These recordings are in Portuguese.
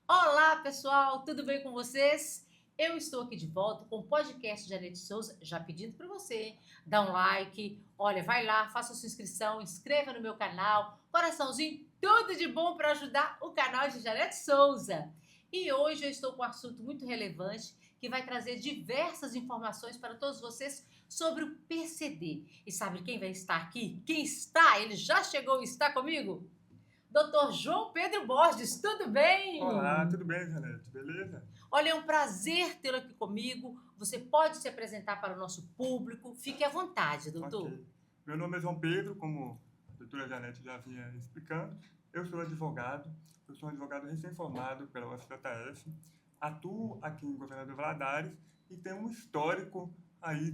Olá, pessoal, tudo bem com vocês? Eu estou aqui de volta com o podcast de Janete Souza, já pedindo para você dar um like, olha, vai lá, faça sua inscrição, inscreva no meu canal, coraçãozinho, tudo de bom para ajudar o canal de Janete Souza. E hoje eu estou com um assunto muito relevante que vai trazer diversas informações para todos vocês sobre o PCD. E sabe quem vai estar aqui? Quem está? Ele já chegou e está comigo? Doutor João Pedro Borges, tudo Olá, bem? tudo bem, Janete? Beleza? Olha, é um prazer tê-lo aqui comigo. Você pode se apresentar para o nosso público. Fique à vontade, doutor. Ok. Meu nome é João Pedro, como a doutora Janete já vinha explicando. Eu sou advogado, eu sou um advogado recém-formado pela UFJF, atuo aqui em Governador Valadares e tenho um histórico aí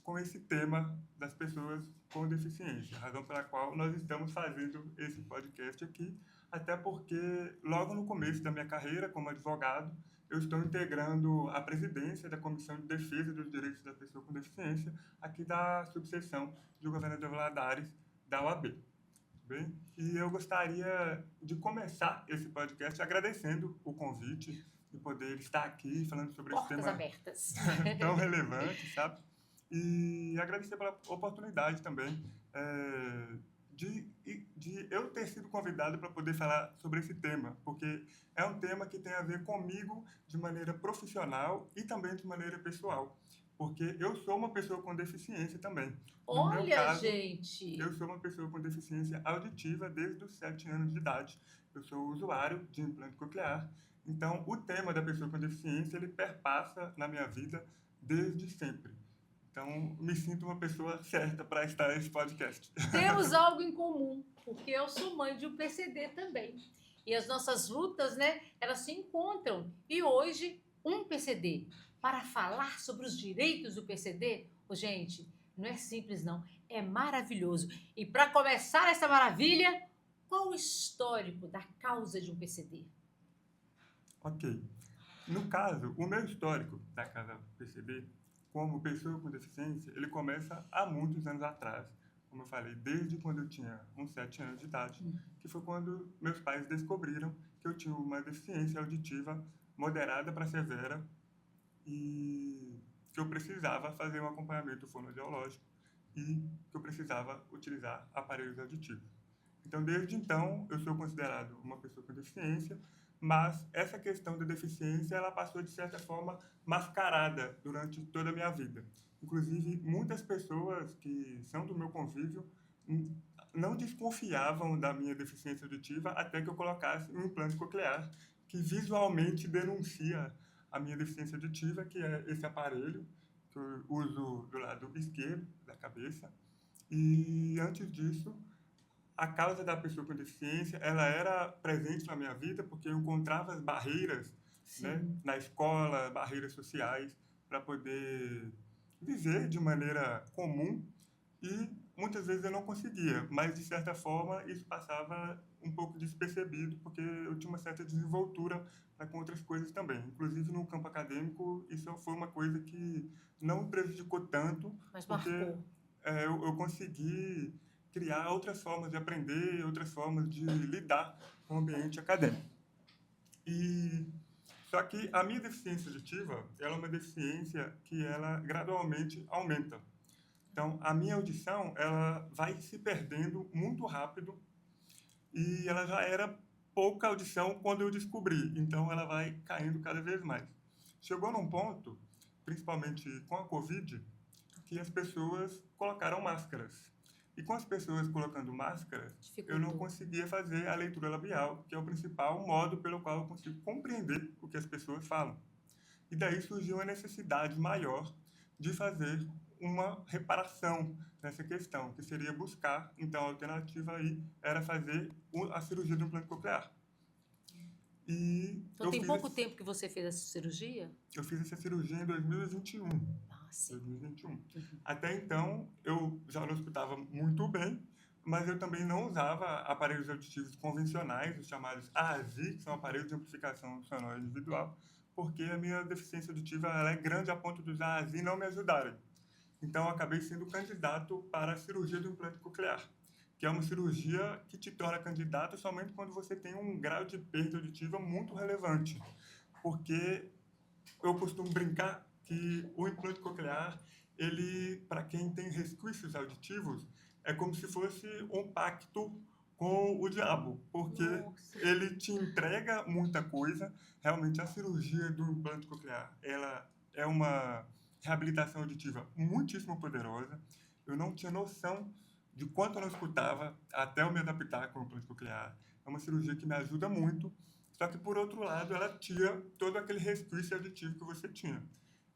com esse tema das pessoas com deficiência, razão pela qual nós estamos fazendo esse podcast aqui, até porque logo no começo da minha carreira como advogado, eu estou integrando a presidência da Comissão de Defesa dos Direitos da Pessoa com Deficiência, aqui da subseção do Governador Valadares, da OAB. Bem, e eu gostaria de começar esse podcast agradecendo o convite de poder estar aqui falando sobre esse Portas tema abertas. tão relevante, sabe? E agradecer pela oportunidade também de eu ter sido convidado para poder falar sobre esse tema, porque é um tema que tem a ver comigo de maneira profissional e também de maneira pessoal, porque eu sou uma pessoa com deficiência também. No meu Olha, caso, gente. eu sou uma pessoa com deficiência auditiva desde os 7 anos de idade. Eu sou usuário de implante coclear. Então, o tema da pessoa com deficiência, ele perpassa na minha vida desde sempre. Então, me sinto uma pessoa certa para estar nesse podcast. Temos algo em comum, porque eu sou mãe de um PCD também. E as nossas lutas, né, elas se encontram. E hoje, um PCD, para falar sobre os direitos do PCD, gente, não é simples não, é maravilhoso. E para começar essa maravilha, qual o histórico da causa de um PCD? Ok. No caso, o meu histórico da Casa PCB, como pessoa com deficiência, ele começa há muitos anos atrás. Como eu falei, desde quando eu tinha uns 7 anos de idade, que foi quando meus pais descobriram que eu tinha uma deficiência auditiva moderada para severa e que eu precisava fazer um acompanhamento fonoaudiológico e que eu precisava utilizar aparelhos auditivos. Então, desde então, eu sou considerado uma pessoa com deficiência, mas essa questão da deficiência, ela passou, de certa forma, mascarada durante toda a minha vida. Inclusive, muitas pessoas que são do meu convívio não desconfiavam da minha deficiência auditiva até que eu colocasse um implante coclear que visualmente denuncia a minha deficiência auditiva, que é esse aparelho que eu uso do lado esquerdo da cabeça. E antes disso, a causa da pessoa com deficiência, ela era presente na minha vida porque eu encontrava as barreiras, né, Sim. na escola, barreiras sociais, para poder viver de maneira comum e muitas vezes eu não conseguia, mas de certa forma isso passava um pouco despercebido porque eu tinha uma certa desenvoltura com outras coisas também. Inclusive no campo acadêmico, isso foi uma coisa que não me prejudicou tanto, Mas porque marcou. eu consegui criar outras formas de aprender, outras formas de lidar com o ambiente acadêmico. E só que a minha deficiência auditiva, ela é uma deficiência que ela gradualmente aumenta. Então, a minha audição, ela vai se perdendo muito rápido e ela já era pouca audição quando eu descobri. Então, ela vai caindo cada vez mais. Chegou num ponto, principalmente com a Covid, que as pessoas colocaram máscaras. E com as pessoas colocando máscaras, eu não Dificultou. conseguia fazer a leitura labial, que é o principal modo pelo qual eu consigo compreender o que as pessoas falam. E daí surgiu a necessidade maior de fazer uma reparação nessa questão, que seria buscar, então a alternativa aí era fazer a cirurgia do implante coclear. E Então tem pouco tempo que você fez essa cirurgia? eu fiz essa cirurgia em 2021. Ah, sim. 2021. Até então, eu já não escutava muito bem, mas eu também não usava aparelhos auditivos convencionais, os chamados AASI, que são aparelhos de amplificação sonora individual, porque a minha deficiência auditiva ela é grande a ponto dos AASI não me ajudarem. Então, eu acabei sendo candidato para a cirurgia do implante coclear, que é uma cirurgia que te torna candidato somente quando você tem um grau de perda auditiva muito relevante. Porque eu costumo brincar que o implante coclear, ele, para quem tem resquícios auditivos, é como se fosse um pacto com o diabo, porque Nossa. ele te entrega muita coisa. Realmente, a cirurgia do implante coclear, ela é uma reabilitação auditiva muitíssimo poderosa. Eu não tinha noção de quanto eu não escutava até eu me adaptar com o implante coclear. É uma cirurgia que me ajuda muito, só que, por outro lado, ela tira todo aquele resquício auditivo que você tinha.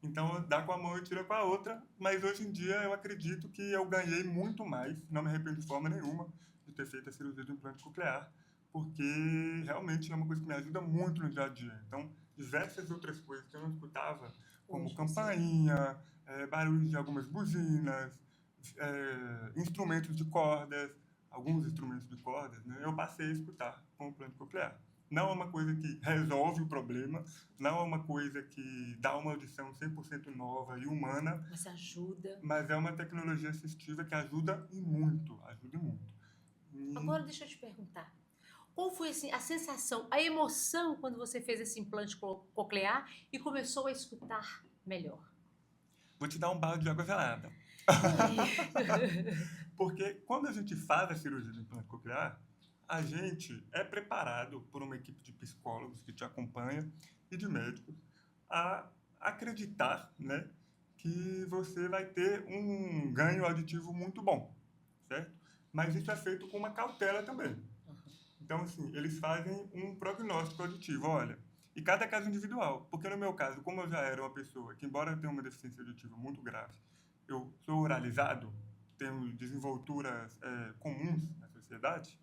Então, dá com a mão e tira com a outra, mas hoje em dia eu acredito que eu ganhei muito mais, não me arrependo de forma nenhuma de ter feito a cirurgia do implante coclear, porque realmente é uma coisa que me ajuda muito no dia a dia. Então, diversas outras coisas que eu não escutava, como Hoje você... campainha, barulho de algumas buzinas, instrumentos de cordas, alguns instrumentos de cordas, né, eu passei a escutar com o implante coclear. Não é uma coisa que resolve o problema, não é uma coisa que dá uma audição 100% nova e humana, Mas ajuda. mas é uma tecnologia assistiva que ajuda e muito, ajuda e muito. Agora deixa eu te perguntar. Qual foi assim, a sensação, a emoção quando você fez esse implante coclear e começou a escutar melhor? Vou te dar um balde de água gelada. Porque quando a gente faz a cirurgia de implante coclear, a gente é preparado por uma equipe de psicólogos que te acompanha e de médicos a acreditar, né, que você vai ter um ganho auditivo muito bom, certo? Mas isso é feito com uma cautela também. Então, assim, eles fazem um prognóstico auditivo, olha, e cada caso é individual, porque no meu caso, como eu já era uma pessoa que, embora eu tenha uma deficiência auditiva muito grave, eu sou oralizado, tenho desenvolturas comuns na sociedade,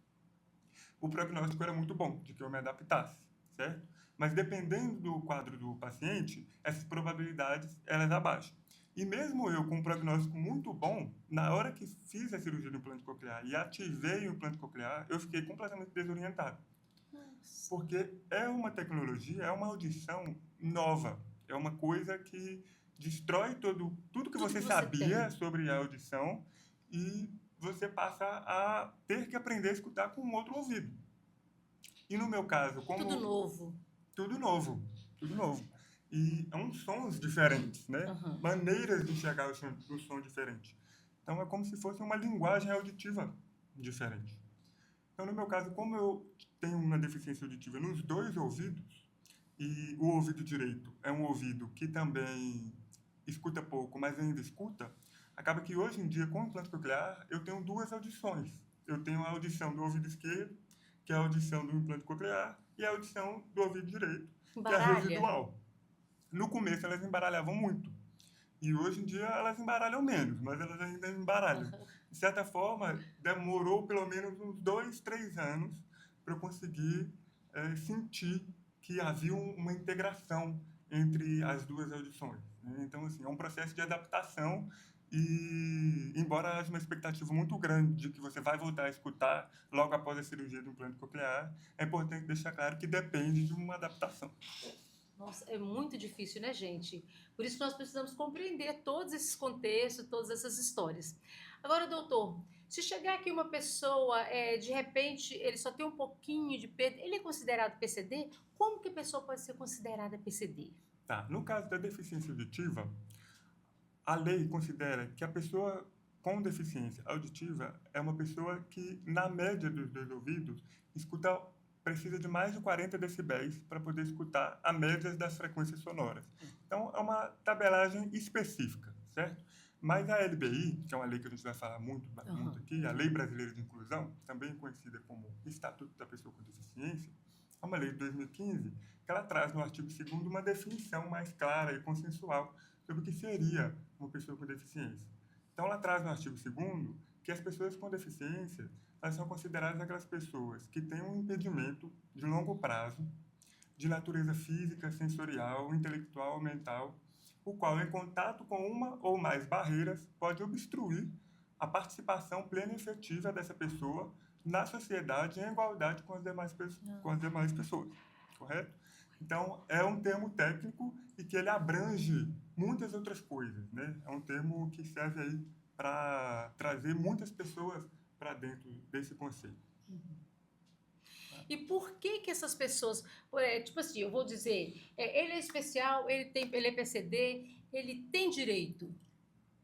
o prognóstico era muito bom, de que eu me adaptasse, certo? Mas dependendo do quadro do paciente, essas probabilidades, elas abaixam. E mesmo eu com um prognóstico muito bom, na hora que fiz a cirurgia do implante coclear e ativei o implante coclear, eu fiquei completamente desorientado. Nossa. Porque é uma tecnologia, é uma audição nova. É uma coisa que destrói tudo que Tudo você que você sabia tem. sobre a audição e você passa a ter que aprender a escutar com um outro ouvido. E no meu caso, Tudo como novo. tudo novo, tudo novo. E são sons diferentes, né? Uhum. Maneiras de enxergar o som diferente. Então é como se fosse uma linguagem auditiva diferente. Então, no meu caso, como eu tenho uma deficiência auditiva nos dois ouvidos, e o ouvido direito é um ouvido que também escuta pouco, mas ainda escuta, acaba que hoje em dia, com o implante coclear, eu tenho duas audições. Eu tenho a audição do ouvido esquerdo, que é a audição do implante coclear, e a audição do ouvido direito, que é a Embaralha. residual. No começo, elas embaralhavam muito. E hoje em dia elas embaralham menos, mas elas ainda embaralham. Uhum. De certa forma, demorou pelo menos uns 2, 3 anos para eu conseguir sentir que havia uma integração entre as duas audições, né? Então, assim, é um processo de adaptação e, embora haja uma expectativa muito grande de que você vai voltar a escutar logo após a cirurgia do implante coclear, é importante deixar claro que depende de uma adaptação. Nossa, é muito difícil, né, gente? Por isso que nós precisamos compreender todos esses contextos, todas essas histórias. Agora, doutor, se chegar aqui uma pessoa, de repente, ele só tem um pouquinho de perda, ele é considerado PCD? Como que a pessoa pode ser considerada PCD? Tá. No caso da deficiência auditiva, a lei considera que a pessoa com deficiência auditiva é uma pessoa que, na média dos dois ouvidos, escuta, precisa de mais de 40 decibéis para poder escutar a média das frequências sonoras. Então, é uma tabelagem específica, certo? Mas a LBI, que é uma lei que a gente vai falar muito, muito Uhum. aqui, a Lei Brasileira de Inclusão, também conhecida como Estatuto da Pessoa com Deficiência, é uma lei de 2015 que ela traz no artigo 2º uma definição mais clara e consensual sobre o que seria uma pessoa com deficiência. Então, ela traz no artigo 2º que as pessoas com deficiência elas são consideradas aquelas pessoas que têm um impedimento de longo prazo, de natureza física, sensorial, intelectual ou mental, o qual, em contato com uma ou mais barreiras, pode obstruir a participação plena e efetiva dessa pessoa na sociedade em igualdade com as demais pessoas, correto? Então, é um termo técnico e que ele abrange muitas outras coisas, né? É um termo que serve aí para trazer muitas pessoas para dentro desse conceito. E por que que essas pessoas, tipo assim, eu vou dizer, ele é especial, ele é PCD, ele tem direito.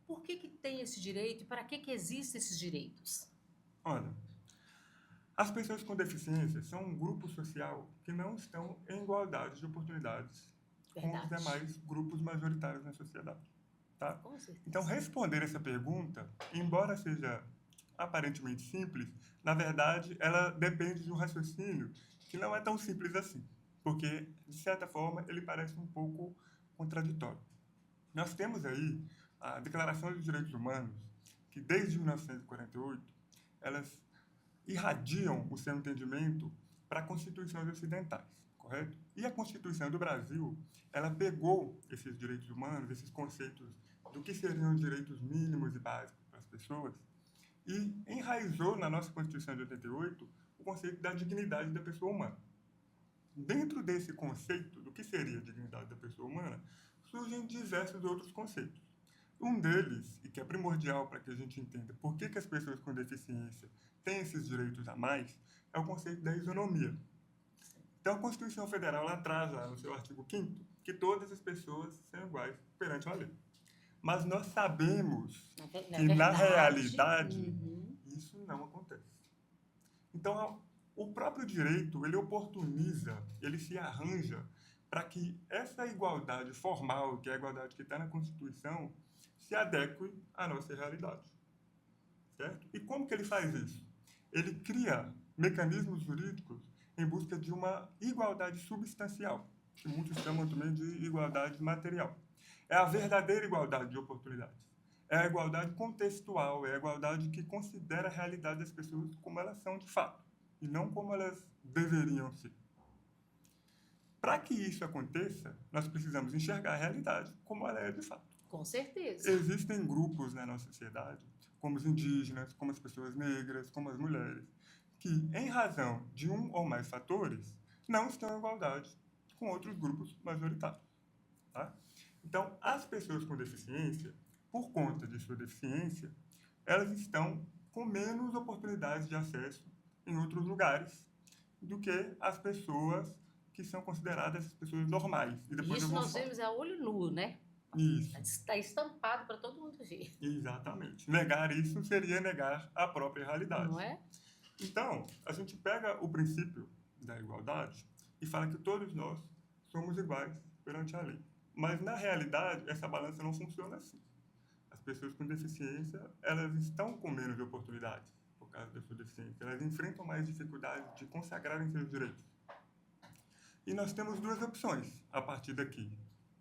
Por que que tem esse direito e para que existem esses direitos? Olha, as pessoas com deficiência são um grupo social que não estão em igualdade de oportunidades com os Verdade. demais grupos majoritários na sociedade. Tá? Com certeza. Então, responder essa pergunta, embora seja aparentemente simples, na verdade, ela depende de um raciocínio que não é tão simples assim, porque, de certa forma, ele parece um pouco contraditório. Nós temos aí a Declaração dos Direitos Humanos, que desde 1948, elas irradiam o seu entendimento para constituições ocidentais, correto? E a Constituição do Brasil, ela pegou esses direitos humanos, esses conceitos do que seriam os direitos mínimos e básicos para as pessoas, e enraizou na nossa Constituição de 88 o conceito da dignidade da pessoa humana. Dentro desse conceito do que seria a dignidade da pessoa humana, surgem diversos outros conceitos. Um deles, e que é primordial para que a gente entenda por que as pessoas com deficiência têm esses direitos a mais, é o conceito da isonomia. Então, a Constituição Federal ela traz lá no seu artigo 5º que todas as pessoas são iguais perante a lei. Mas nós sabemos que, na realidade, isso não acontece. Então, o próprio direito, ele oportuniza, ele se arranja para que essa igualdade formal, que é a igualdade que está na Constituição, se adeque à nossa realidade. Certo? E como que ele faz isso? Ele cria mecanismos jurídicos em busca de uma igualdade substancial, que muitos chamam também de igualdade material. É a verdadeira igualdade de oportunidades. É a igualdade contextual, é a igualdade que considera a realidade das pessoas como elas são de fato, e não como elas deveriam ser. Para que isso aconteça, nós precisamos enxergar a realidade como ela é de fato. Com certeza. Existem grupos na nossa sociedade, como os indígenas, como as pessoas negras, como as mulheres, que, em razão de um ou mais fatores, não estão em igualdade com outros grupos majoritários. Tá? Então, as pessoas com deficiência, por conta de sua deficiência, elas estão com menos oportunidades de acesso em outros lugares do que as pessoas que são consideradas as pessoas normais. E depois Isso nós vemos a olho nu, né? Isso. Está estampado para todo mundo ver. Exatamente. Negar isso seria negar a própria realidade. Não é? Então, a gente pega o princípio da igualdade e fala que todos nós somos iguais perante a lei. Mas, na realidade, essa balança não funciona assim. As pessoas com deficiência, elas estão com menos oportunidades por causa da sua deficiência. Elas enfrentam mais dificuldades de consagrarem seus direitos. E nós temos duas opções a partir daqui.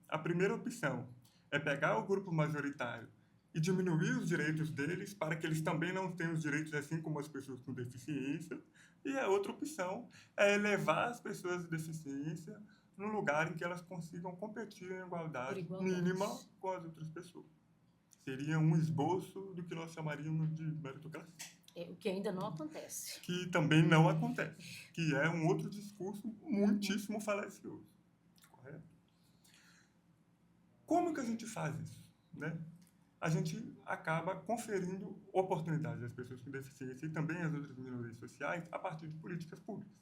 A primeira opção é pegar o grupo majoritário e diminuir os direitos deles para que eles também não tenham os direitos assim como as pessoas com deficiência. E a outra opção é elevar as pessoas de deficiência no lugar em que elas consigam competir em igualdade mínima com as outras pessoas. Seria um esboço do que nós chamaríamos de meritocracia. O que ainda não acontece. Que também não acontece, que é um outro discurso muitíssimo falacioso. Correto? Como que a gente faz isso? Né? A gente acaba conferindo oportunidades às pessoas com deficiência e também às outras minorias sociais a partir de políticas públicas.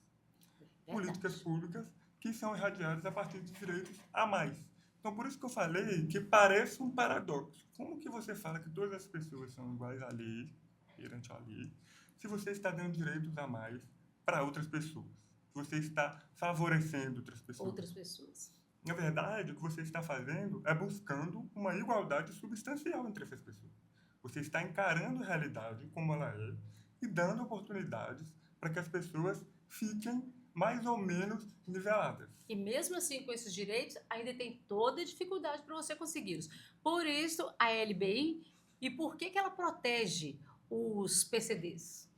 Políticas públicas que são irradiadas a partir de direitos a mais. Então, por isso que eu falei que parece um paradoxo. Como que você fala que todas as pessoas são iguais à lei, perante a lei, se você está dando direitos a mais para outras pessoas? Você está favorecendo outras pessoas. Outras pessoas. Na verdade, o que você está fazendo é buscando uma igualdade substancial entre essas pessoas. Você está encarando a realidade como ela é e dando oportunidades para que as pessoas fiquem mais ou menos niveladas. E mesmo assim, com esses direitos, ainda tem toda a dificuldade para você consegui-los. Por isso, a LBI, e por que ela protege os PCDs?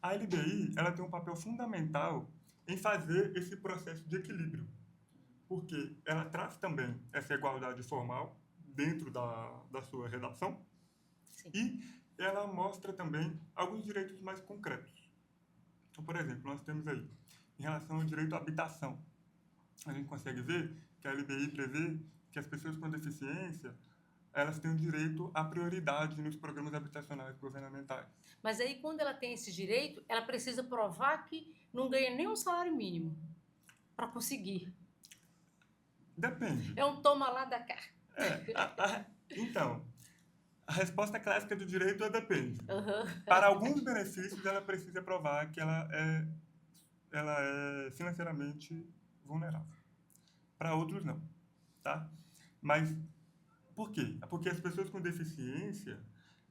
A LBI ela tem um papel fundamental em fazer esse processo de equilíbrio, porque ela traz também essa igualdade formal dentro da sua redação. Sim. E ela mostra também alguns direitos mais concretos. Então, por exemplo, nós temos aí, em relação ao direito à habitação, a gente consegue ver que a LBI prevê que as pessoas com deficiência elas têm o direito à prioridade nos programas habitacionais governamentais. Mas aí, quando ela tem esse direito, ela precisa provar que não ganha nem um salário mínimo para conseguir. Depende. É um toma lá da cá. Então, a resposta clássica do direito é depende. Uhum. Para alguns benefícios, ela precisa provar que ela é financeiramente vulnerável. Para outros, não. Tá? Mas por quê? Porque as pessoas com deficiência,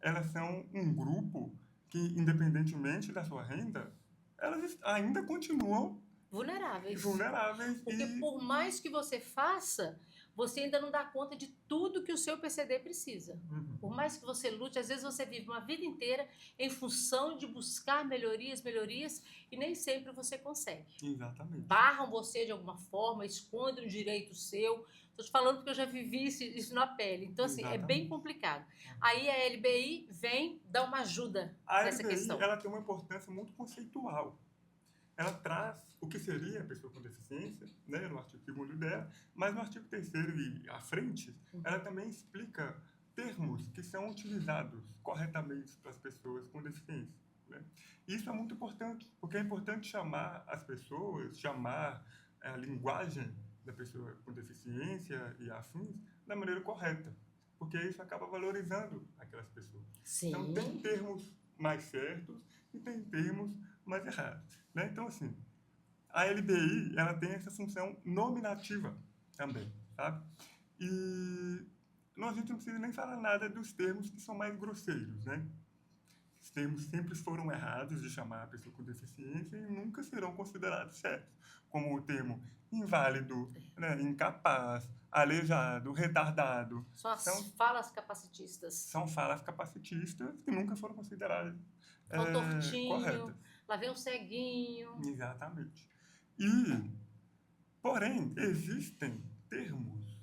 elas são um grupo que, independentemente da sua renda, elas ainda continuam Vulneráveis. Porque e por mais que você faça, você ainda não dá conta de tudo que o seu PCD precisa. Por mais que você lute, às vezes você vive uma vida inteira em função de buscar melhorias, e nem sempre você consegue. Exatamente. Barram você de alguma forma, escondem um direito seu. Estou te falando porque eu já vivi isso na pele. Então, assim, é bem complicado. Aí a LBI vem dar uma ajuda nessa questão. Ela tem uma importância muito conceitual. Ela traz o que seria a pessoa com deficiência, né, no artigo 2º dela, mas no artigo 3º e à frente, ela também explica termos que são utilizados corretamente para as pessoas com deficiência. Né? Isso é muito importante, porque é importante chamar as pessoas, chamar a linguagem da pessoa com deficiência e afins da maneira correta, porque isso acaba valorizando aquelas pessoas. Sim. Então, tem termos mais certos e tem termos mais errados. Né? Então, assim, a LBI, ela tem essa função nominativa também, sabe? E a gente não precisa nem falar nada dos termos que são mais grosseiros, né? Os termos sempre foram errados de chamar a pessoa com deficiência e nunca serão considerados certos, como o termo inválido, né? Incapaz, aleijado, retardado. São as falas capacitistas. São falas capacitistas que nunca foram consideradas tortinho, lá vem um ceguinho. Exatamente. Porém, existem termos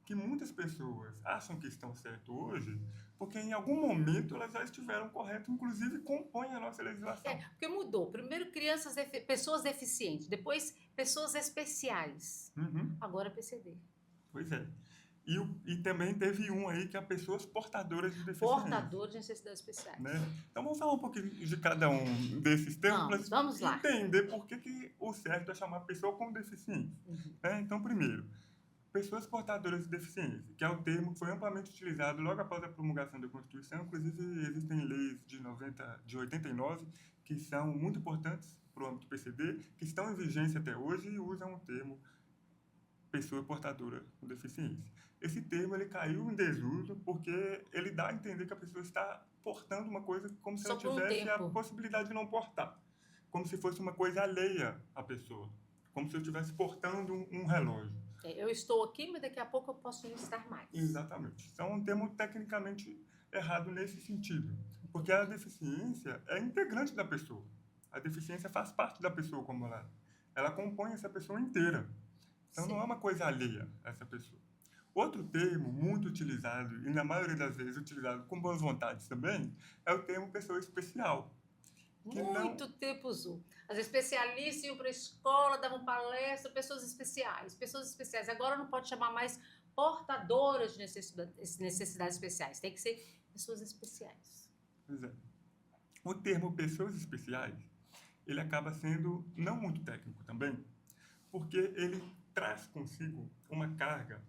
que muitas pessoas acham que estão certos hoje, porque em algum momento elas já estiveram corretas, inclusive compõem a nossa legislação. Porque mudou. Primeiro pessoas deficientes, depois pessoas especiais. Agora PCD. Pois é. E também teve um aí que é pessoas portadoras de deficiência. Portadoras de necessidades especiais. Né? Então vamos falar um pouquinho de cada um desses termos vamos lá. Entender por que o certo é chamar pessoa com deficiência. Né? Então, primeiro, pessoas portadoras de deficiência, que é o termo que foi amplamente utilizado logo após a promulgação da Constituição. Inclusive, existem leis de 89 que são muito importantes para o âmbito do PCD, que estão em vigência até hoje e usam o termo pessoa portadora com deficiência. Esse termo ele caiu em desuso porque ele dá a entender que a pessoa está portando uma coisa como se ela tivesse a possibilidade de não portar. Como se fosse uma coisa alheia à pessoa. Como se eu estivesse portando um relógio. Eu estou aqui, mas daqui a pouco eu posso não estar mais. Exatamente. Então é um termo tecnicamente errado nesse sentido. Porque a deficiência é integrante da pessoa. A deficiência faz parte da pessoa como ela compõe essa pessoa inteira. Então, não é uma coisa alheia a essa pessoa. Outro termo muito utilizado, e na maioria das vezes utilizado com boas vontades também, é o termo pessoa especial. Muito tempo usou. As especialistas iam para a escola, davam palestra, pessoas especiais. Pessoas especiais. Agora não pode chamar mais portadoras de necessidades especiais. Tem que ser pessoas especiais. Pois é. O termo pessoas especiais, ele acaba sendo não muito técnico também, porque ele traz consigo uma carga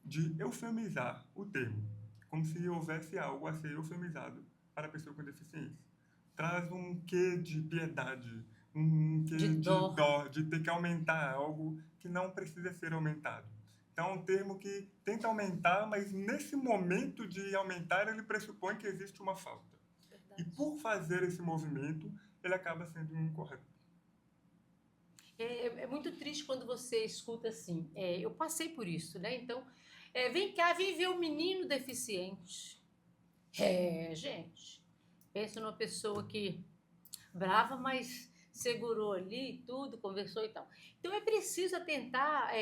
de eufemizar o termo, como se houvesse algo a ser eufemizado para a pessoa com deficiência. Traz um quê de piedade, um quê de dó, de ter que aumentar algo que não precisa ser aumentado. Então, é um termo que tenta aumentar, mas nesse momento de aumentar, ele pressupõe que existe uma falta. Verdade. E por fazer esse movimento, ele acaba sendo incorreto. É muito triste quando você escuta assim. Eu passei por isso, né? Então, vem cá, vem ver um menino deficiente. Gente, pensa numa pessoa que brava, mas segurou ali tudo, conversou e tal. Então, é preciso atentar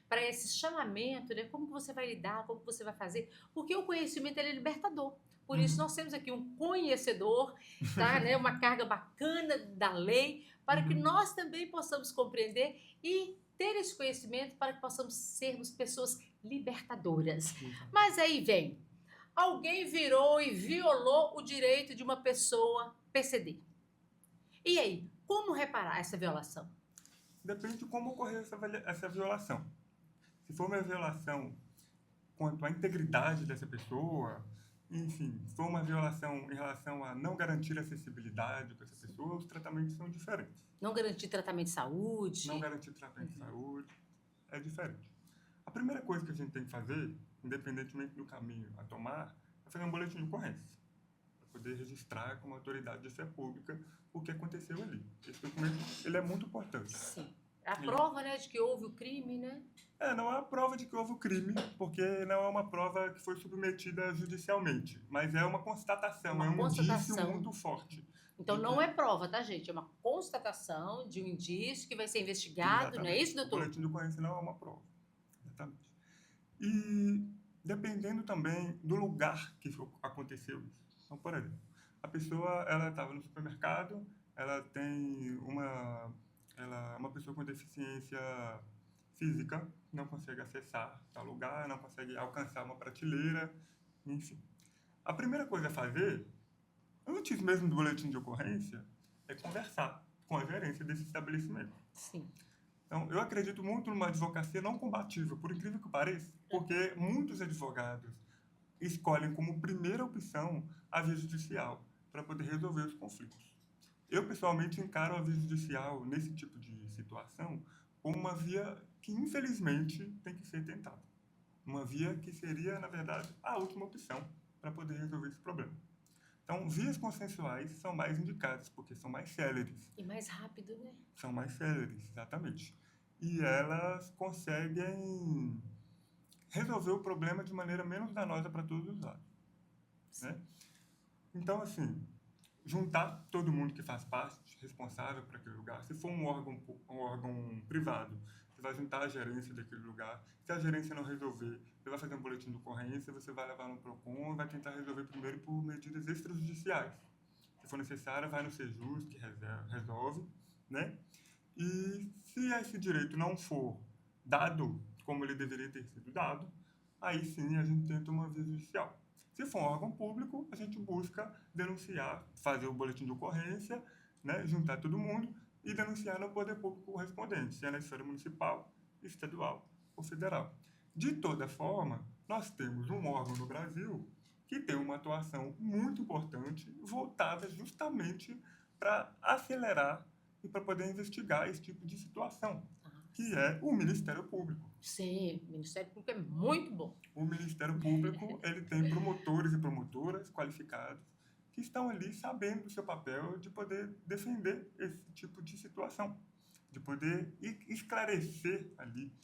para esse chamamento, né? Como que você vai lidar, como que você vai fazer, porque o conhecimento ele é libertador. Por isso, nós temos aqui um conhecedor, tá? Né? Uma carga bacana da lei, para que nós também possamos compreender e ter esse conhecimento para que possamos sermos pessoas libertadoras. Mas aí vem alguém virou e violou o direito de uma pessoa PCD. E aí, como reparar essa violação? Depende de como ocorreu essa violação. Se for uma violação quanto à integridade dessa pessoa, enfim, se for uma violação em relação a não garantir acessibilidade para essa pessoa, os tratamentos são diferentes. Não garantir tratamento de saúde? Não garantir tratamento de saúde é diferente. A primeira coisa que a gente tem que fazer, independentemente do caminho a tomar, é fazer um boletim de ocorrência, para poder registrar como autoridade de fé pública o que aconteceu ali. Esse documento ele é muito importante. Sim. A prova, né, de que houve o crime, né? Não é a prova de que houve o crime, porque não é uma prova que foi submetida judicialmente, mas é uma constatação, é um indício muito forte. Então não é prova, tá, gente? É uma constatação de um indício que vai ser investigado, exatamente. Não é isso, doutor? O boletim de ocorrência não é uma prova. Exatamente. E dependendo também do lugar que aconteceu isso. Então, por exemplo, a pessoa ela estava no supermercado, ela tem uma pessoa com deficiência física, não consegue acessar tal lugar, não consegue alcançar uma prateleira, enfim. A primeira coisa a fazer, antes mesmo do boletim de ocorrência, é conversar com a gerência desse estabelecimento. Sim. Então, eu acredito muito numa advocacia não combativa, por incrível que pareça, porque muitos advogados escolhem como primeira opção a via judicial para poder resolver os conflitos. Eu, pessoalmente, encaro a via judicial, nesse tipo de situação, como uma via que, infelizmente, tem que ser tentada. Uma via que seria, na verdade, a última opção para poder resolver esse problema. Então, vias consensuais são mais indicadas, porque são mais céleres. E mais rápido, né? São mais céleres, exatamente. E elas conseguem resolver o problema de maneira menos danosa para todos os lados. Né? Então, assim, juntar todo mundo que faz parte, responsável por aquele lugar. Se for um órgão privado, você vai juntar a gerência daquele lugar. Se a gerência não resolver, você vai fazer um boletim de ocorrência, você vai levar no PROCON e vai tentar resolver primeiro por medidas extrajudiciais. Se for necessário, vai no Sejus, que resolve, né? E se esse direito não for dado como ele deveria ter sido dado, aí sim a gente tenta uma via judicial. Se for um órgão público, a gente busca denunciar, fazer o boletim de ocorrência, né, juntar todo mundo e denunciar no poder público correspondente, se é na esfera municipal, estadual ou federal. De toda forma, nós temos um órgão no Brasil que tem uma atuação muito importante voltada justamente para acelerar e para poder investigar esse tipo de situação, que é o Ministério Público. Sim, o Ministério Público é muito bom. O Ministério Público ele tem promotores e promotoras qualificados que estão ali sabendo do seu papel de poder defender esse tipo de situação, de poder esclarecer ali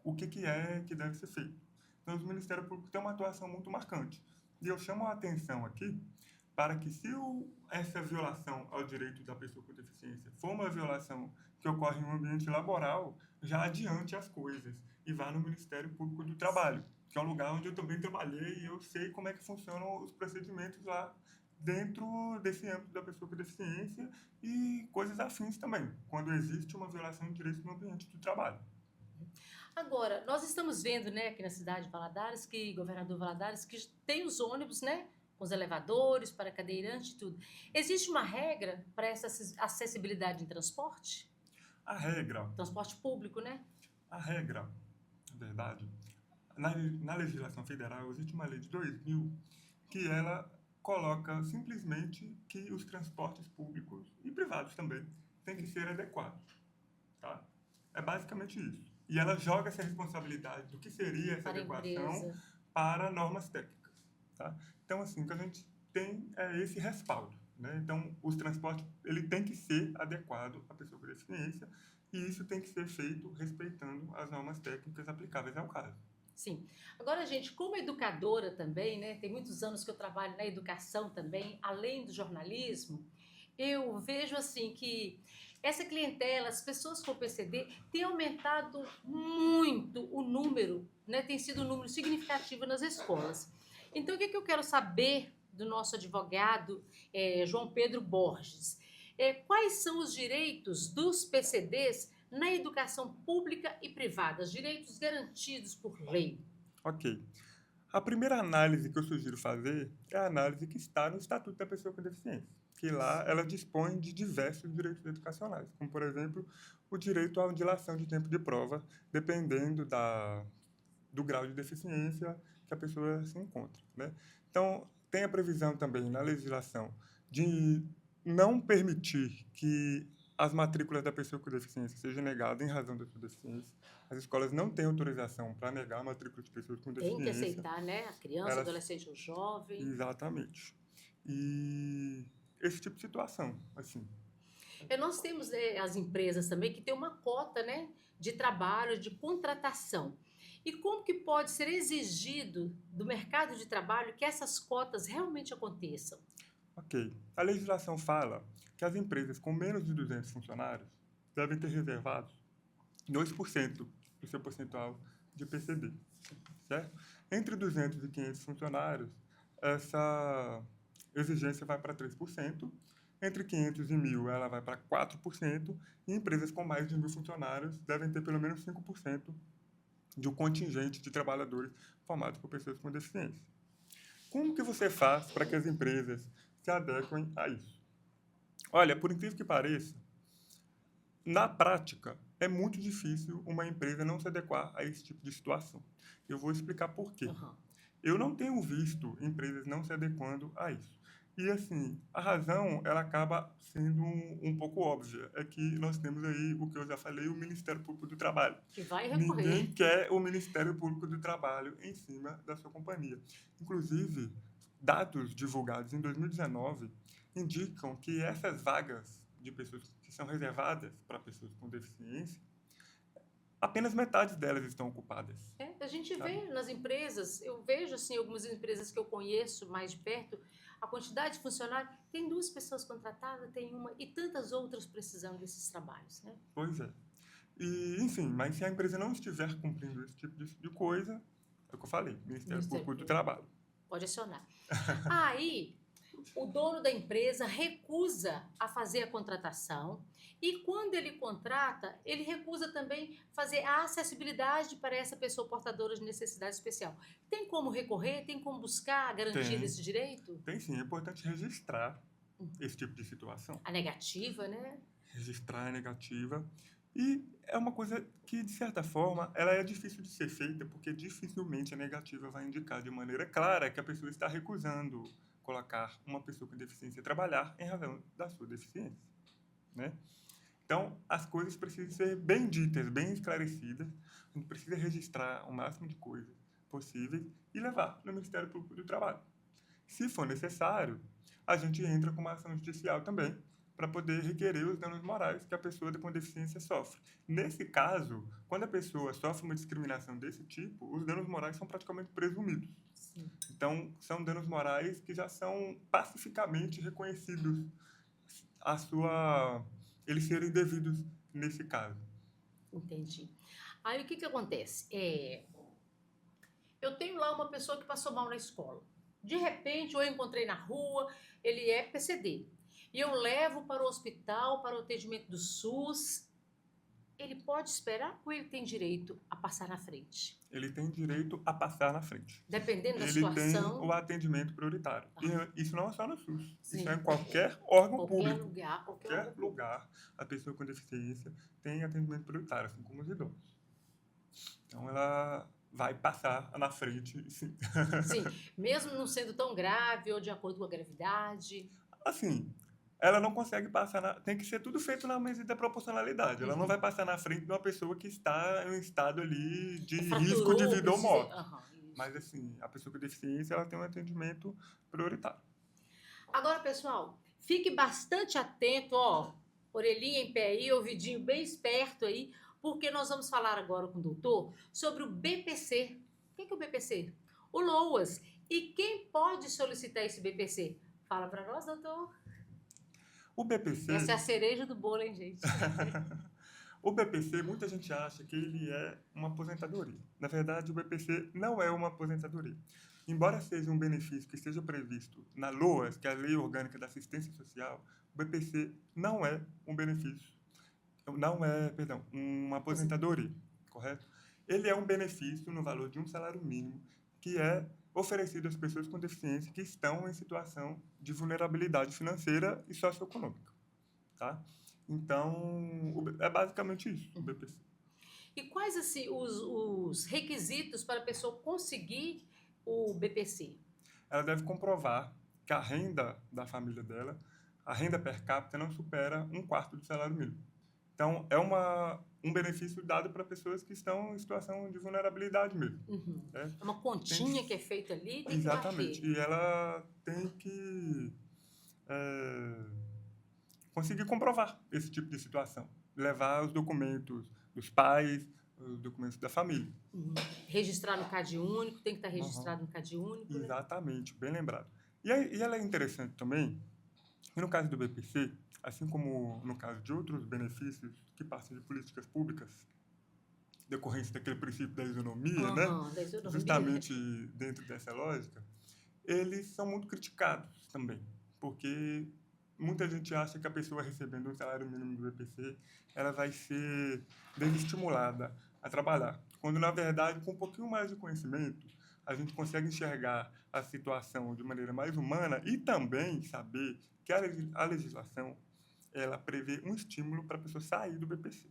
o que é que deve ser feito. Então, o Ministério Público tem uma atuação muito marcante. E eu chamo a atenção aqui para que, se essa violação ao direito da pessoa com deficiência for uma violação que ocorre em um ambiente laboral, já adiante as coisas e vá no Ministério Público do Trabalho, que é um lugar onde eu também trabalhei e eu sei como é que funcionam os procedimentos lá dentro desse âmbito da pessoa com deficiência e coisas afins também, quando existe uma violação de direitos no ambiente do trabalho. Agora, nós estamos vendo, né, aqui na cidade de Valadares, que governador Valadares, que tem os ônibus, né, com os elevadores para cadeirante e tudo. Existe uma regra para essa acessibilidade em transporte? A regra... Transporte público, né? A regra, na verdade, na legislação federal, existe uma lei de 2000 que ela coloca simplesmente que os transportes públicos e privados também têm que ser adequados. Tá? É basicamente isso. E ela joga essa responsabilidade do que seria essa adequação para normas técnicas. Tá? Então, assim, o que a gente tem é esse respaldo. Né? Então, os transportes ele tem que ser adequado à pessoa com deficiência e isso tem que ser feito respeitando as normas técnicas aplicáveis ao caso. Sim. Agora, gente, como educadora também, né? Tem muitos anos que eu trabalho na educação também, além do jornalismo, eu vejo assim que essa clientela, as pessoas com PCD, tem aumentado muito o número, né? Tem sido um número significativo nas escolas. Então, o que eu quero saber do nosso advogado João Pedro Borges? Quais são os direitos dos PCDs na educação pública e privada, os direitos garantidos por lei? Ok. A primeira análise que eu sugiro fazer é a análise que está no Estatuto da Pessoa com Deficiência, que lá ela dispõe de diversos direitos educacionais, como, por exemplo, o direito à dilação de tempo de prova, dependendo do grau de deficiência que a pessoa se encontra, né? Então, tem a previsão também na legislação de não permitir que as matrículas da pessoa com deficiência sejam negadas em razão da sua deficiência. As escolas não têm autorização para negar a matrícula de pessoas com Tem que deficiência. aceitar, né? A criança, o Elas, adolescente, o jovem. exatamente. E esse tipo de situação, assim. Nós temos as empresas também que têm uma cota, né, de trabalho, de contratação. E como que pode ser exigido do mercado de trabalho que essas cotas realmente aconteçam? Ok. A legislação fala que as empresas com menos de 200 funcionários devem ter reservados 2% do seu percentual de PCD, certo? Entre 200 e 500 funcionários, essa exigência vai para 3%. Entre 500 e 1.000, ela vai para 4%. E empresas com mais de 1.000 funcionários devem ter pelo menos 5% de um contingente de trabalhadores formados por pessoas com deficiência. Como que você faz para que as empresas se adequem a isso? Olha, por incrível que pareça, na prática, é muito difícil uma empresa não se adequar a esse tipo de situação. Eu vou explicar por quê. Uhum. Eu não tenho visto empresas não se adequando a isso. E, assim, a razão, ela acaba sendo um pouco óbvia. É que nós temos aí, o que eu já falei, o Ministério Público do Trabalho. Que vai Ninguém recorrer. quer o Ministério Público do Trabalho em cima da sua companhia. Inclusive, dados divulgados em 2019 indicam que essas vagas de pessoas que são reservadas para pessoas com deficiência, apenas metade delas estão ocupadas. A gente Sabe? vê nas empresas, eu vejo assim algumas empresas que eu conheço mais de perto, a quantidade de funcionários, tem 2 pessoas contratadas, tem uma, e tantas outras precisando desses trabalhos, né? Pois é. E, enfim, mas se a empresa não estiver cumprindo esse tipo de coisa, é o que eu falei, Ministério Ministério Público do Público. Trabalho. Pode acionar. Aí, o dono da empresa recusa a fazer a contratação e quando ele contrata, ele recusa também fazer a acessibilidade para essa pessoa portadora de necessidade especial. Tem como recorrer? Tem como buscar a garantia desse direito? Tem sim, é importante registrar esse tipo de situação. A negativa, né? Registrar a negativa. E é uma coisa que, de certa forma, ela é difícil de ser feita, porque dificilmente a negativa vai indicar de maneira clara que a pessoa está recusando colocar uma pessoa com deficiência a trabalhar em razão da sua deficiência, né? Então, as coisas precisam ser bem ditas, bem esclarecidas. A gente precisa registrar o máximo de coisas possíveis e levar no Ministério Público do Trabalho. Se for necessário, a gente entra com uma ação judicial também, para poder requerer os danos morais que a pessoa com deficiência sofre. Nesse caso, quando a pessoa sofre uma discriminação desse tipo, os danos morais são praticamente presumidos. Sim. Então, são danos morais que já são pacificamente reconhecidos eles serem devidos nesse caso. Entendi. Aí o que acontece? Eu tenho lá uma pessoa que passou mal na escola. De repente, eu encontrei na rua, ele é PCD. E eu levo para o hospital, para o atendimento do SUS. Ele pode esperar ou ele tem direito a passar na frente? Ele tem direito a passar na frente. Dependendo da Ele situação. tem o atendimento prioritário. E isso não é só no SUS. Sim. Isso é em qualquer órgão Qualquer público. lugar, Qualquer lugar, a pessoa com deficiência tem atendimento prioritário, assim como os idosos. Então, ela vai passar na frente, sim. Sim, mesmo não sendo tão grave ou de acordo com a gravidade. Assim, ela não consegue passar tem que ser tudo feito na medida da proporcionalidade. Ela não vai passar na frente de uma pessoa que está em um estado ali de risco de vida ou morte. Mas, assim, a pessoa com deficiência, ela tem um atendimento prioritário. Agora, pessoal, fique bastante atento, ó, orelhinha em pé aí, ouvidinho bem esperto aí, porque nós vamos falar agora com o doutor sobre o BPC. O que é o BPC? O LOAS. E quem pode solicitar esse BPC? Fala para nós, doutor. O BPC... Essa é a cereja do bolo, hein, gente? O BPC, muita gente acha que ele é uma aposentadoria. Na verdade, o BPC não é uma aposentadoria. Embora seja um benefício que esteja previsto na LOAS, que é a Lei Orgânica da Assistência Social, o BPC não é um benefício, uma aposentadoria, correto? Ele é um benefício no valor de um salário mínimo, que é oferecido às pessoas com deficiência que estão em situação de vulnerabilidade financeira e socioeconômica, tá? Então, é basicamente isso, o BPC. E quais assim, os requisitos para a pessoa conseguir o BPC? Ela deve comprovar que a renda da família dela, a renda per capita, não supera 1/4 do salário mínimo. Então, é um benefício dado para pessoas que estão em situação de vulnerabilidade mesmo. Uhum. Né? É uma continha que é feita ali, tem Exatamente. que bater. E ela tem que conseguir comprovar esse tipo de situação. Levar os documentos dos pais, os documentos da família. Uhum. Registrar no CAD único, tem que estar registrado Uhum. no CAD único, né? Exatamente, bem lembrado. E ela é interessante também, que no caso do BPC, assim como no caso de outros benefícios que passam de políticas públicas, decorrente daquele princípio da isonomia, né? Da isonomia. Justamente dentro dessa lógica, eles são muito criticados também, porque muita gente acha que a pessoa recebendo um salário mínimo do BPC, ela vai ser desestimulada a trabalhar, quando na verdade, com um pouquinho mais de conhecimento, a gente consegue enxergar a situação de maneira mais humana e também saber que a legislação ela prevê um estímulo para a pessoa sair do BPC,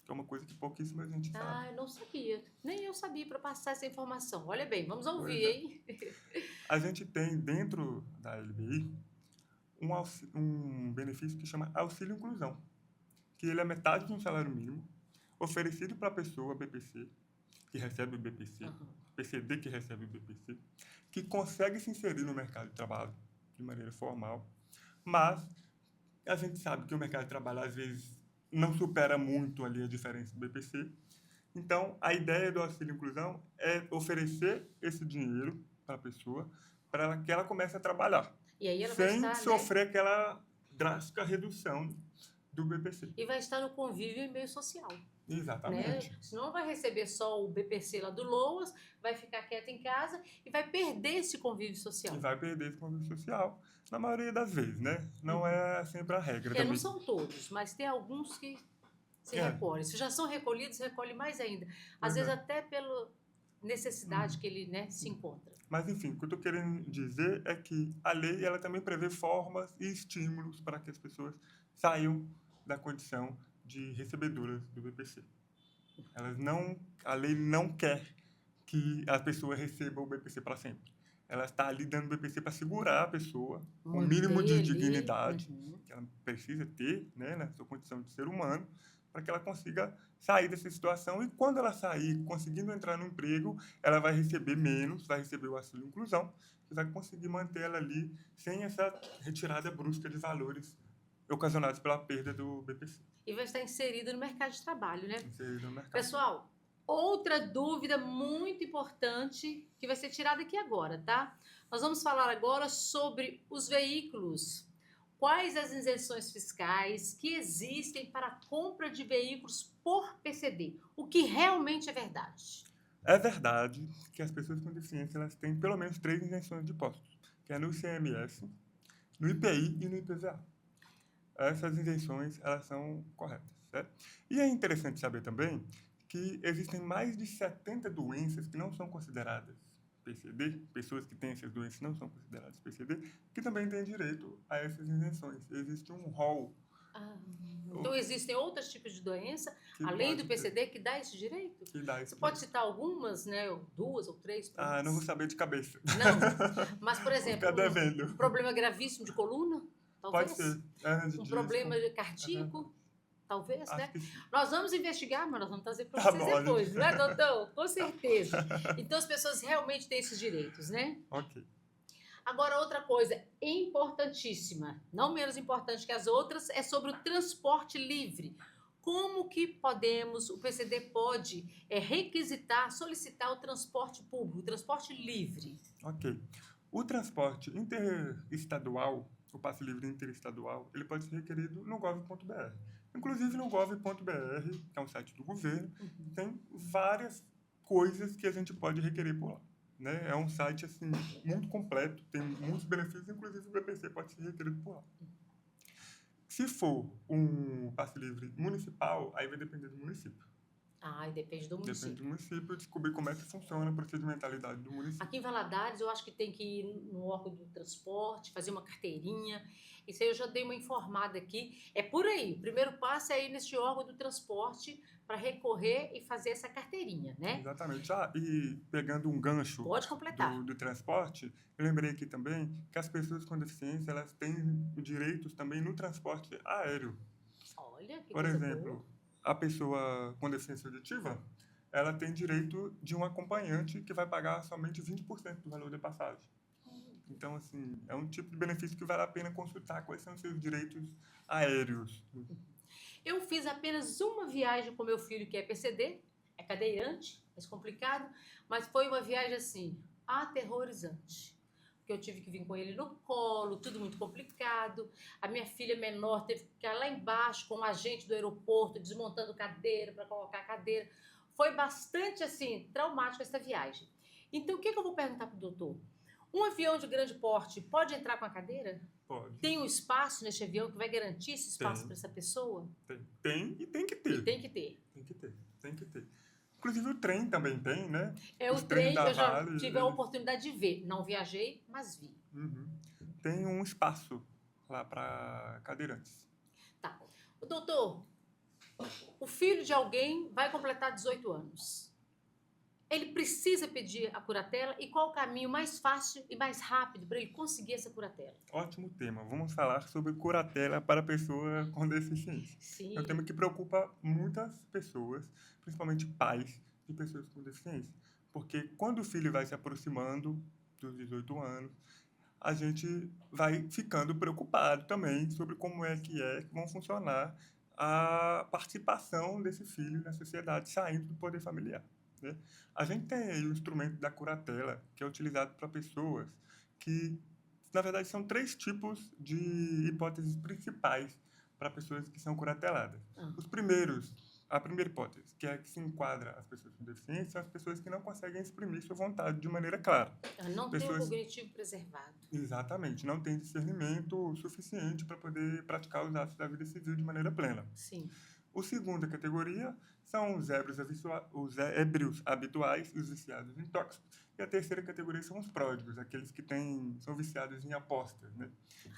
que é uma coisa que pouquíssima gente sabe. Eu não sabia. Nem eu sabia para passar essa informação. Olha bem, vamos Pois ouvir, é. hein? A gente tem dentro da LBI um benefício que chama auxílio inclusão, que ele é metade de um salário mínimo oferecido para a pessoa BPC, que recebe o BPC, PCD que recebe o BPC, que consegue se inserir no mercado de trabalho de maneira formal, mas a gente sabe que o mercado de trabalho às vezes não supera muito ali a diferença do BPC. Então, a ideia do auxílio inclusão é oferecer esse dinheiro para a pessoa, para que ela comece a trabalhar, E aí ela vai sem estar, né? sofrer aquela drástica redução do BPC. E vai estar no convívio e meio social. Exatamente. Né? Senão vai receber só o BPC lá do LOAS, vai ficar quieto em casa e vai perder esse convívio social. E vai perder esse convívio social, na maioria das vezes, né? Não é sempre a regra também. Não são todos, mas tem alguns que se recolhem. Se já são recolhidos, recolhe mais ainda. Às vezes até pela necessidade que ele, né, se encontra. Mas, enfim, o que eu estou querendo dizer é que a lei ela também prevê formas e estímulos para que as pessoas saiam da condição de recebedoras do BPC. A lei não quer que a pessoa receba o BPC para sempre. Ela está ali dando BPC para segurar a pessoa com o mínimo de dignidade que ela precisa ter, né, na sua condição de ser humano, para que ela consiga sair dessa situação. E quando ela sair, conseguindo entrar no emprego, ela vai receber menos, vai receber o auxílio inclusão, e vai conseguir manter ela ali sem essa retirada brusca de valores ocasionados pela perda do BPC. E vai estar inserida no mercado de trabalho, né? Inserida no mercado. Pessoal, outra dúvida muito importante que vai ser tirada aqui agora, tá? Nós vamos falar agora sobre os veículos. Quais as isenções fiscais que existem para a compra de veículos por PCD? O que realmente é verdade? É verdade que as pessoas com deficiência elas têm pelo menos 3 isenções de impostos, que é no ICMS, no IPI e no IPVA. Essas isenções elas são corretas, certo? E é interessante saber também que existem mais de 70 doenças que não são consideradas PCD, pessoas que têm essas doenças não são consideradas PCD, que também têm direito a essas isenções. Existe um rol. Então existem outros tipos de doença, além do PCD, que dá esse direito? Você pode citar algumas, né? 2 ou 3? Não vou saber de cabeça. Não, mas por exemplo, um problema gravíssimo de coluna? Talvez. Pode ser. Um problema cardíaco? Talvez, né? Nós vamos investigar, mas nós vamos trazer para vocês depois, não é, doutor? Com certeza. Então, as pessoas realmente têm esses direitos, né? Ok. Agora, outra coisa importantíssima, não menos importante que as outras, é sobre o transporte livre. Como que o PCD pode requisitar, solicitar o transporte público, o transporte livre? Ok. O transporte interestadual, o passe livre interestadual, ele pode ser requerido no gov.br. Inclusive no gov.br, que é um site do governo, tem várias coisas que a gente pode requerer por lá. Né? É um site assim, muito completo, tem muitos benefícios, inclusive o BPC pode ser requerido por lá. Se for um passe livre municipal, aí vai depender do município. Ah, e depende do Depende do município. município, descobrir como é que funciona a procedimentalidade do município. Aqui em Valadares, eu acho que tem que ir no órgão do transporte, fazer uma carteirinha. Isso aí eu já dei uma informada aqui. É por aí. O primeiro passo é ir neste órgão do transporte para recorrer e fazer essa carteirinha, né? Exatamente. Ah, e pegando um gancho Pode completar. do transporte, eu lembrei aqui também que as pessoas com deficiência, elas têm direitos também no transporte aéreo. Olha, que Por coisa boa. exemplo, a pessoa com deficiência auditiva, ela tem direito de um acompanhante que vai pagar somente 20% do valor da passagem. Então, assim, é um tipo de benefício que vale a pena consultar quais são os seus direitos aéreos. Eu fiz apenas uma viagem com meu filho que é PCD, é cadeirante, é complicado, mas foi uma viagem assim, aterrorizante. Porque eu tive que vir com ele no colo, tudo muito complicado. A minha filha menor teve que ficar lá embaixo com o agente do aeroporto, desmontando cadeira para colocar a cadeira. Foi bastante assim, traumático essa viagem. Então, o que eu vou perguntar para o doutor? Um avião de grande porte pode entrar com a cadeira? Pode. Tem um espaço neste avião que vai garantir esse espaço Tem. para essa pessoa? Tem e tem que E ter. tem que ter. Tem que ter, tem que ter. Inclusive o trem também tem, né? É o Os trens trem, da eu já Vale, tive a oportunidade de ver. Não viajei, mas vi. uhum, tem um espaço lá para cadeirantes. Tá. O doutor, o filho de alguém vai completar 18 anos. Ele precisa pedir a curatela e qual o caminho mais fácil e mais rápido para ele conseguir essa curatela? Ótimo tema. Vamos falar sobre curatela para pessoa com deficiência. É um tema Sim. que preocupa muitas pessoas, principalmente pais de pessoas com deficiência. Porque quando o filho vai se aproximando dos 18 anos, a gente vai ficando preocupado também sobre como é que vão funcionar a participação desse filho na sociedade saindo do poder familiar, né? A gente tem aí o instrumento da curatela, que é utilizado para pessoas que, na verdade, são três tipos de hipóteses principais para pessoas que são curateladas. Ah, Os primeiros, a primeira hipótese, que é a que se enquadra as pessoas com deficiência, são as pessoas que não conseguem exprimir sua vontade de maneira clara. não tem o Pessoas cognitivo preservado. Exatamente, não tem discernimento suficiente para poder praticar os atos da vida civil de maneira plena. Sim. A segunda categoria são os ébrios habituais e os viciados em tóxicos. E a terceira categoria são os pródigos, aqueles que são viciados em apostas, né?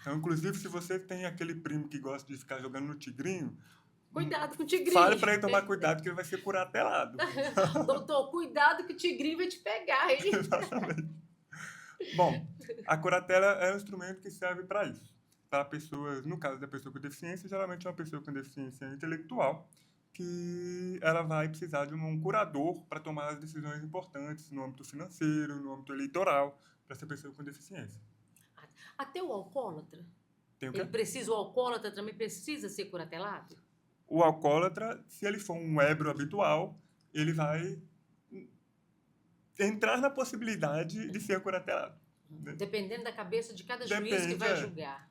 Então, inclusive, se você tem aquele primo que gosta de ficar jogando no tigrinho, Cuidado com o fale tigrinho. para ele tomar cuidado que ele vai ser curatelado. Doutor, cuidado que o tigrinho vai te pegar, hein? Exatamente. Bom, a curatela é um instrumento que serve para isso. Para pessoas, no caso da pessoa com deficiência, geralmente é uma pessoa com deficiência intelectual, que ela vai precisar de um curador para tomar as decisões importantes no âmbito financeiro, no âmbito eleitoral, para essa pessoa com deficiência. Até o alcoólatra. Tem o quê? O alcoólatra também precisa ser curatelado? O alcoólatra, se ele for um ébrio habitual, ele vai entrar na possibilidade de ser curatelado, né? Dependendo da cabeça de cada juiz que vai julgar.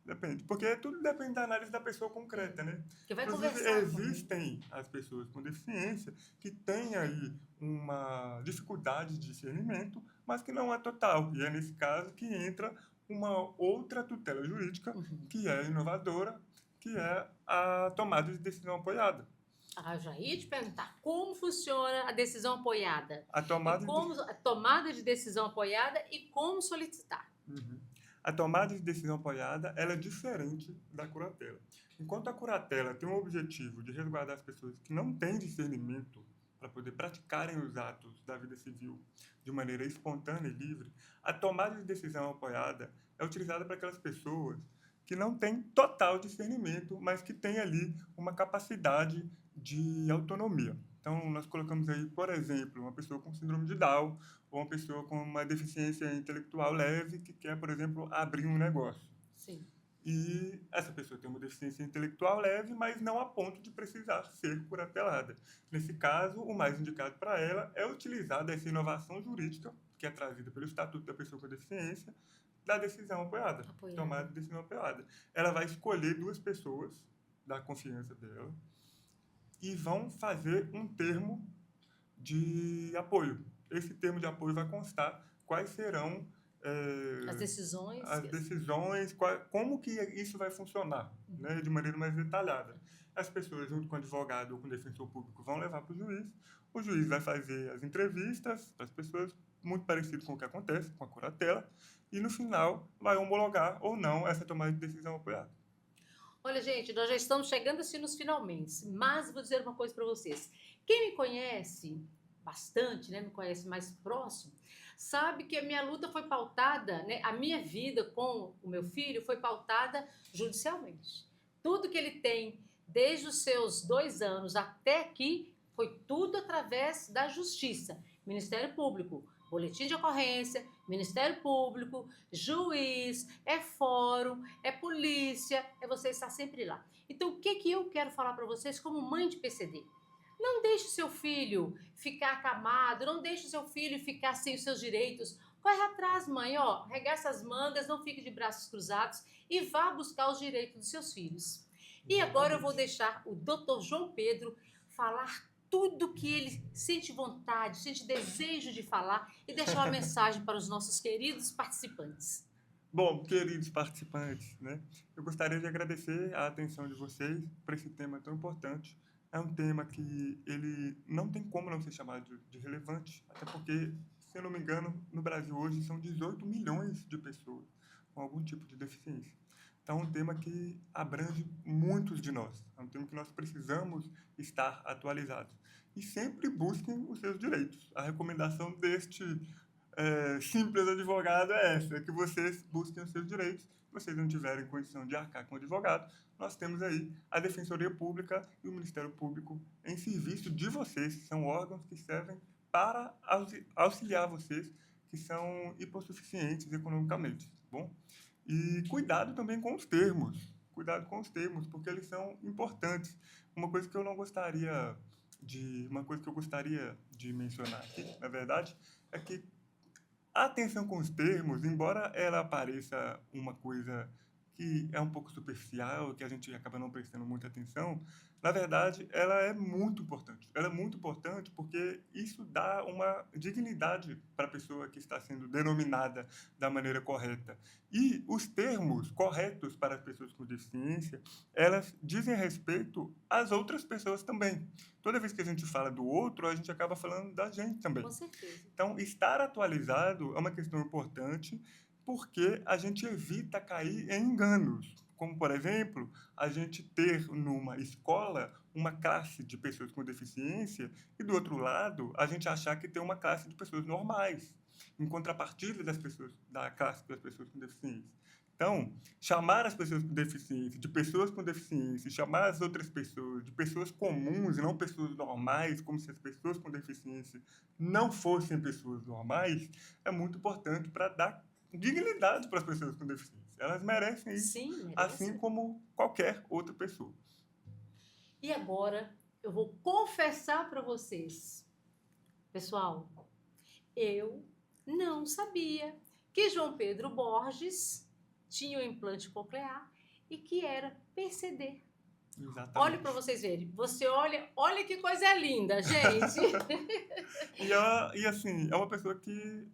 Depende, porque tudo depende da análise da pessoa concreta, né? Que vai Inclusive, conversar existem as pessoas com deficiência que têm aí uma dificuldade de discernimento, mas que não é total. E é nesse caso que entra uma outra tutela jurídica que é inovadora, que é a tomada de decisão apoiada. Ah, eu já ia te perguntar como funciona a decisão apoiada. A tomada A tomada de decisão apoiada e como solicitar. Uhum. A tomada de decisão apoiada ela é diferente da curatela. Enquanto a curatela tem o objetivo de resguardar as pessoas que não têm discernimento para poder praticarem os atos da vida civil de maneira espontânea e livre, a tomada de decisão apoiada é utilizada para aquelas pessoas que não têm total discernimento, mas que têm ali uma capacidade de autonomia. Então, nós colocamos aí, por exemplo, uma pessoa com síndrome de Down ou uma pessoa com uma deficiência intelectual leve que quer, por exemplo, abrir um negócio. Sim. E essa pessoa tem uma deficiência intelectual leve, mas não a ponto de precisar ser curatelada. Nesse caso, o mais indicado para ela é utilizar essa inovação jurídica, que é trazida pelo Estatuto da Pessoa com Deficiência, da decisão apoiada. Tomada de decisão apoiada. Ela vai escolher duas pessoas da confiança dela e vão fazer um termo de apoio. Esse termo de apoio vai constar quais serão As decisões. as decisões, como que isso vai funcionar, né, de maneira mais detalhada. As pessoas, junto com o advogado ou com o defensor público, vão levar para o juiz vai fazer as entrevistas para as pessoas, muito parecido com o que acontece com a curatela, e no final vai homologar ou não essa tomada de decisão apoiada. Olha, gente, nós já estamos chegando assim nos finalmente, mas vou dizer uma coisa para vocês. Quem me conhece bastante, né, me conhece mais próximo, sabe que a minha luta foi pautada, né, a minha vida com o meu filho foi pautada judicialmente. Tudo que ele tem, desde os seus 2 anos até aqui, foi tudo através da justiça. Ministério Público, boletim de ocorrência, Ministério Público, juiz, é fórum, é polícia, é você estar sempre lá. Então, o que eu quero falar para vocês como mãe de PCD? Não deixe o seu filho ficar acamado, não deixe o seu filho ficar sem os seus direitos. Corre atrás, mãe, ó, regaça as mangas, não fique de braços cruzados e vá buscar os direitos dos seus filhos. E agora eu vou deixar o Dr. João Pedro falar tudo que ele sente vontade, sente desejo de falar e deixar uma mensagem para os nossos queridos participantes. Bom, queridos participantes, né, eu gostaria de agradecer a atenção de vocês para esse tema tão importante. É um tema que ele não tem como não ser chamado de relevante, até porque, se eu não me engano, no Brasil hoje são 18 milhões de pessoas com algum tipo de deficiência. Então, é um tema que abrange muitos de nós. É um tema que nós precisamos estar atualizados. E sempre busquem os seus direitos. A recomendação deste simples advogado é essa, é que vocês busquem os seus direitos. Se vocês não tiverem condição de arcar com o advogado, nós temos aí a Defensoria Pública e o Ministério Público em serviço de vocês. São órgãos que servem para auxiliar vocês que são hipossuficientes economicamente, tá bom? E cuidado também com os termos. Cuidado com os termos, porque eles são importantes. Uma coisa que eu gostaria de mencionar aqui, na verdade, é que a atenção com os termos, embora ela pareça uma coisa que é um pouco superficial, que a gente acaba não prestando muita atenção, na verdade, ela é muito importante. Ela é muito importante porque isso dá uma dignidade para a pessoa que está sendo denominada da maneira correta. E os termos corretos para as pessoas com deficiência, elas dizem respeito às outras pessoas também. Toda vez que a gente fala do outro, a gente acaba falando da gente também. Com certeza. Então, estar atualizado é uma questão importante porque a gente evita cair em enganos. Como, por exemplo, a gente ter numa escola uma classe de pessoas com deficiência e, do outro lado, a gente achar que tem uma classe de pessoas normais, em contrapartida da classe das pessoas com deficiência. Então, chamar as pessoas com deficiência de pessoas com deficiência, chamar as outras pessoas de pessoas comuns e não pessoas normais, como se as pessoas com deficiência não fossem pessoas normais, é muito importante para dar dignidade para as pessoas com deficiência. Elas merecem isso, Sim, merece. assim como qualquer outra pessoa. E agora eu vou confessar para vocês, pessoal, eu não sabia que João Pedro Borges tinha um implante coclear e que era PCD. Exatamente. Olha para vocês verem. Você olha que coisa linda, gente. E assim,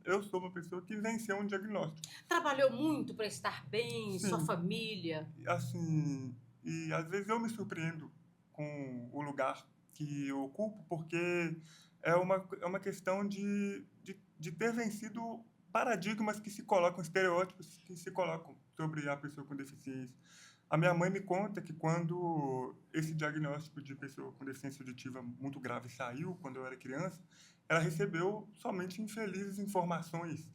eu sou uma pessoa que venceu um diagnóstico. Trabalhou muito para estar bem, Sim. sua família. Assim, e às vezes eu me surpreendo com o lugar que eu ocupo, porque é uma questão de ter vencido paradigmas que se colocam, estereótipos que se colocam sobre a pessoa com deficiência. A minha mãe me conta que quando esse diagnóstico de pessoa com deficiência auditiva muito grave saiu, quando eu era criança, ela recebeu somente infelizes informações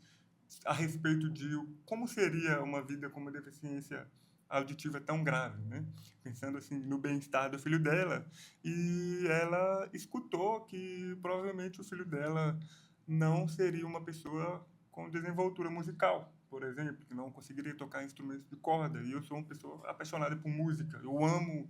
a respeito de como seria uma vida com uma deficiência auditiva tão grave, né? Pensando assim no bem-estar do filho dela, e ela escutou que provavelmente o filho dela não seria uma pessoa com desenvoltura musical, por exemplo, que não conseguiria tocar instrumentos de corda. E eu sou uma pessoa apaixonada por música. Eu amo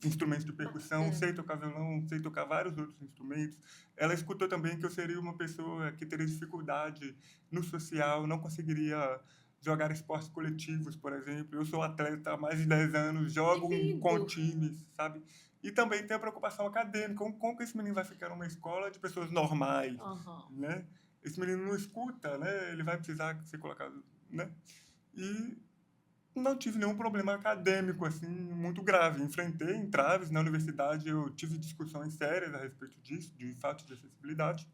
instrumentos de percussão, sei tocar violão, sei tocar vários outros instrumentos. Ela escutou também que eu seria uma pessoa que teria dificuldade no social, não conseguiria jogar esportes coletivos, por exemplo. Eu sou atleta há mais de 10 anos, jogo com times, sabe? E também tem a preocupação acadêmica. Como que esse menino vai ficar numa escola de pessoas normais, né? esse menino não escuta, né? Ele vai precisar ser colocado, né? E não tive nenhum problema acadêmico, assim, muito grave. Enfrentei entraves na universidade, eu tive discussões sérias a respeito disso, de falta de acessibilidade.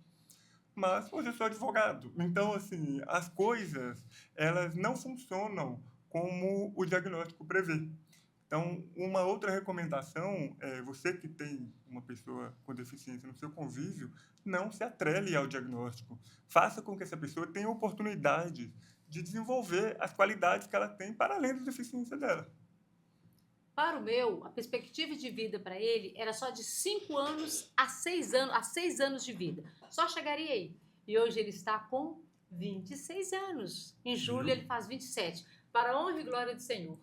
Mas hoje eu sou advogado. Então, assim, as coisas, elas não funcionam como o diagnóstico prevê. Então, uma outra recomendação é você que tem uma pessoa com deficiência no seu convívio, não se atrele ao diagnóstico. Faça com que essa pessoa tenha oportunidade de desenvolver as qualidades que ela tem para além da deficiência dela. Para o meu, a perspectiva de vida para ele era só de 5 anos a 6 anos, a 6 anos de vida. Só chegaria aí. E hoje ele está com 26 anos. Em julho Viu? ele faz 27. Para a honra e glória do Senhor.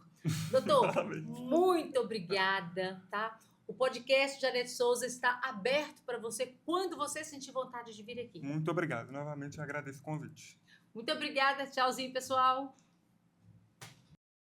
Doutor, Parabéns. muito obrigada, tá? O podcast Janete Souza está aberto para você quando você sentir vontade de vir aqui. Muito obrigado. Novamente agradeço o convite. Muito obrigada. Tchauzinho, pessoal.